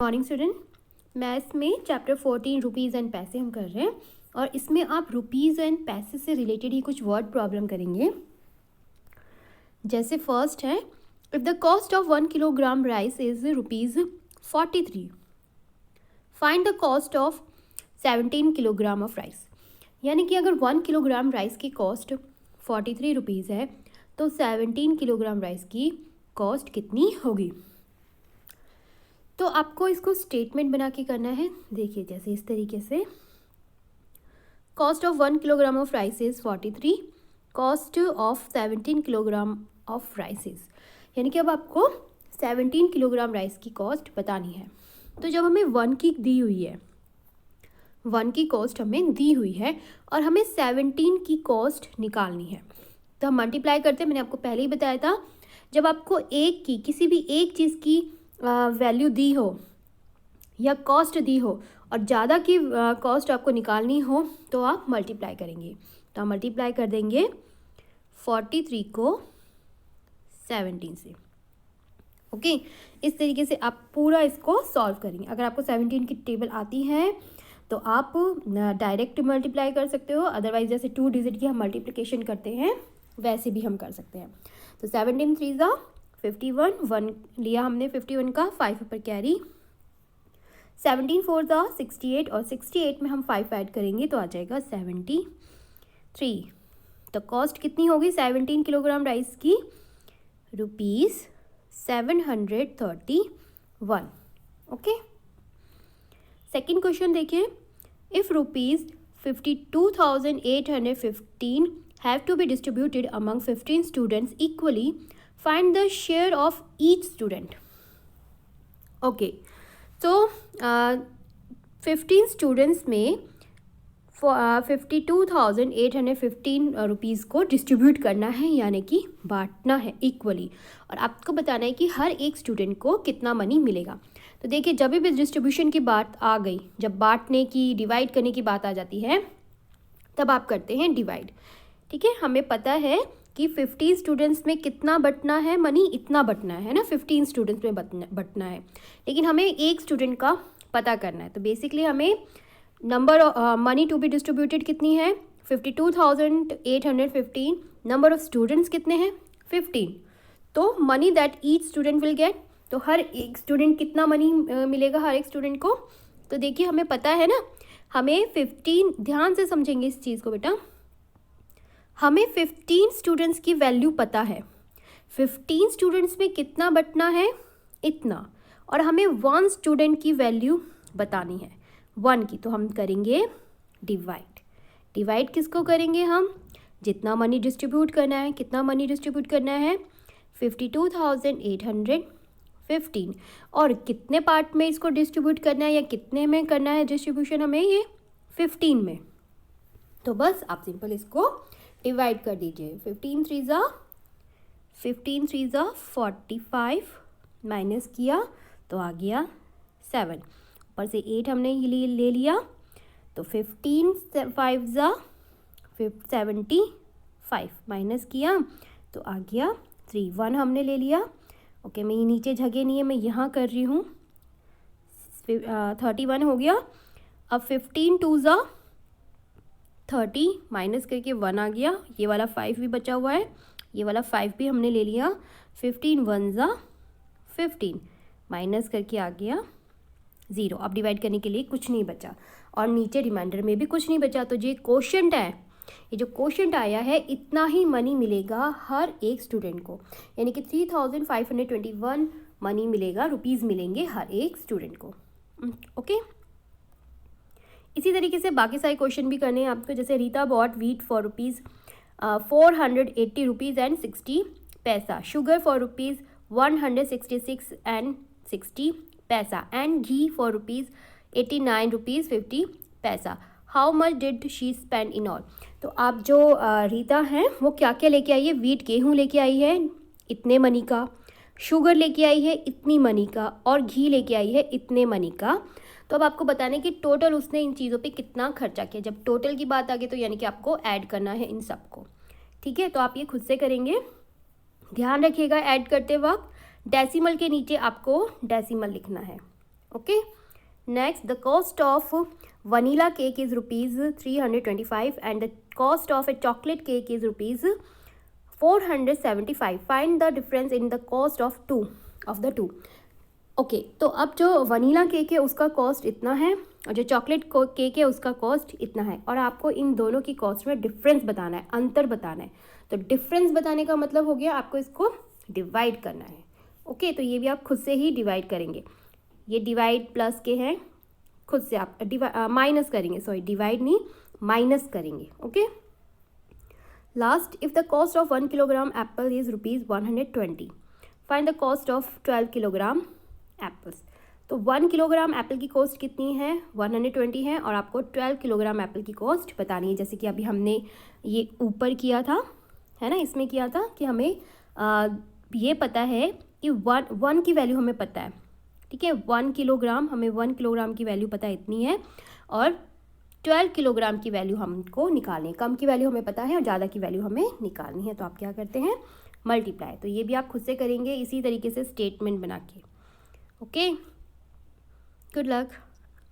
Morning student, maths में chapter 14 rupees and पैसे हम कर रहे हैं और इसमें आप रुपीज़ एंड पैसे से रिलेटेड ही कुछ वर्ड प्रॉब्लम करेंगे। जैसे फर्स्ट है, if the cost of 1 kilogram rice is ₹43, find the cost of 17 kilogram of rice. यानी कि अगर 1 किलोग्राम राइस की कॉस्ट 43 रुपीज़ है तो 17 किलोग्राम राइस की कॉस्ट कितनी होगी। तो आपको इसको स्टेटमेंट बना के करना है। देखिए जैसे इस तरीके से, cost of 1 kilogram of rice is 43, cost of 17 kilogram of rice is, यानी कि अब आपको 17 किलोग्राम राइस की कॉस्ट बतानी है। तो जब हमें 1 की दी हुई है, 1 की कॉस्ट हमें दी हुई है और हमें 17 की कॉस्ट निकालनी है, तो हम मल्टीप्लाई करते हैं। मैंने आपको पहले ही बताया था, जब आपको एक की किसी भी एक चीज़ की वैल्यू दी हो या कॉस्ट दी हो और ज़्यादा की कॉस्ट आपको निकालनी हो तो आप मल्टीप्लाई करेंगे। तो हम मल्टीप्लाई कर देंगे 43 को 17 से। ओके, इस तरीके से आप पूरा इसको सॉल्व करेंगे। अगर आपको 17 की टेबल आती है तो आप डायरेक्ट मल्टीप्लाई कर सकते हो, अदरवाइज जैसे 2 डिजिट की हम मल्टीप्लिकेशन करते हैं वैसे भी हम कर सकते हैं। तो 17 3 ज़ा 51, 1 लिया हमने 51 का, 5 ऊपर कैरी, 17 4 ज़ा 68 और 68 में हम 5 ऐड करेंगे तो आ जाएगा 73। तो कॉस्ट कितनी होगी 17 किलोग्राम राइस की? ₹731। ओके, सेकेंड क्वेश्चन देखिए, if ₹52,815 have to be distributed among 15 students equally, find the share of each student. Okay, तो 15 स्टूडेंट्स में 52,815 रुपीज़ को डिस्ट्रीब्यूट करना है, यानी कि बांटना है इक्वली, और आपको बताना है कि हर एक स्टूडेंट को कितना मनी मिलेगा। तो देखिए जब भी डिस्ट्रीब्यूशन की बात आ गई, जब बांटने की, डिवाइड करने की बात आ जाती है, तब आप करते हैं डिवाइड। ठीक है, हमें पता है कि 15 स्टूडेंट्स में कितना बटना है मनी, इतना बटना है ना, 15 स्टूडेंट्स में बटना है, लेकिन हमें एक स्टूडेंट का पता करना है। तो बेसिकली हमें number money to be distributed कितनी है 52,815, नंबर ऑफ स्टूडेंट्स कितने हैं 15, तो money that each student will get, तो हर एक स्टूडेंट कितना मनी मिलेगा हर एक स्टूडेंट को। तो देखिए हमें पता है ना, हमें 15, ध्यान से समझेंगे इस चीज़ को बेटा, हमें 15 स्टूडेंट्स की वैल्यू पता है, 15 स्टूडेंट्स में कितना बटना है इतना, और हमें 1 स्टूडेंट की वैल्यू बतानी है 1 की, तो हम करेंगे डिवाइड। डिवाइड किसको करेंगे हम, जितना मनी डिस्ट्रीब्यूट करना है, कितना मनी डिस्ट्रीब्यूट करना है 52,815, और कितने पार्ट में इसको डिस्ट्रीब्यूट करना है या कितने में करना है डिस्ट्रीब्यूशन हमें, ये 15 में। तो बस आप सिंपल इसको डिवाइड कर दीजिए। 15 3 ज़ा 45, माइनस किया तो आ गया 7, ऊपर से 8 हमने ले लिया, तो 15 5 ज़ा 75, माइनस किया तो आ गया 3, 1 हमने ले लिया। ओके, मैं ये नीचे जगह नहीं है, मैं यहाँ कर रही हूँ, 31 हो गया। अब 15 2 ज़ा 30, माइनस करके 1 आ गया, ये वाला 5 भी बचा हुआ है, ये वाला 5 भी हमने ले लिया, 15 1 ज़ा 15, माइनस करके आ गया 0। अब डिवाइड करने के लिए कुछ नहीं बचा और नीचे रिमाइंडर में भी कुछ नहीं बचा, तो ये क्वोशंट है, ये जो क्वोशंट आया है इतना ही मनी मिलेगा हर एक स्टूडेंट को, यानी कि 3,521 मनी मिलेगा, रुपीज़ मिलेंगे हर एक स्टूडेंट को। ओके, इसी तरीके से बाकी सारे क्वेश्चन भी करने हैं आपको। जैसे Rita bought wheat for ₹480 and 60 पैसा, शुगर फॉर ₹166 एंड 60 पैसा, एंड घी फॉर ₹89 50 पैसा। How much did she spend in all. तो आप जो रीता हैं वो क्या क्या लेके आई है, वीट गेहूँ लेके आई है इतने मनी का, शुगर लेके आई है इतनी मनी का, और घी लेके आई है इतने मनी का। तो अब आपको बताना है कि टोटल उसने इन चीज़ों पे कितना खर्चा किया। जब टोटल की बात आ गई तो यानी कि आपको ऐड करना है इन सबको। ठीक है, तो आप ये खुद से करेंगे, ध्यान रखिएगा ऐड करते वक्त डेसिमल के नीचे आपको डेसिमल लिखना है। Okay, next the cost of vanilla cake is rupees 325 and the cost of a chocolate cake is rupees 475. Find the difference in the cost of the two. Okay तो अब जो वनीला केक है उसका cost इतना है और जो chocolate cake है उसका कॉस्ट इतना है, और आपको इन दोनों की कॉस्ट में डिफरेंस बताना है, अंतर बताना है। तो डिफरेंस बताने का मतलब हो गया आपको इसको डिवाइड करना है। ओके, तो ये भी आप खुद से ही डिवाइड करेंगे। ये डिवाइड प्लस के हैं, खुद से आप माइनस करेंगे, सॉरी डिवाइड नहीं माइनस करेंगे। Okay, last, if the cost of 1 kilogram Apple is rupees 120, find the cost of 12 kilogram apples. तो 1 किलोग्राम एप्पल की कॉस्ट कितनी है, 120 है, और आपको 12 किलोग्राम एप्पल की कॉस्ट बतानी है। जैसे कि अभी हमने ये ऊपर किया था, है ना, इसमें किया था कि हमें ये पता है कि वन की वैल्यू हमें पता है, ठीक है, 1 किलोग्राम, हमें 1 किलोग्राम की वैल्यू पता है इतनी है, और 12 किलोग्राम की वैल्यू हमको निकालनी है। कम की वैल्यू हमें पता है और ज़्यादा की वैल्यू हमें निकालनी है। तो आप क्या करते हैं, मल्टीप्लाई। तो ये भी आप खुद से करेंगे इसी तरीके से स्टेटमेंट बना के। Okay, good luck.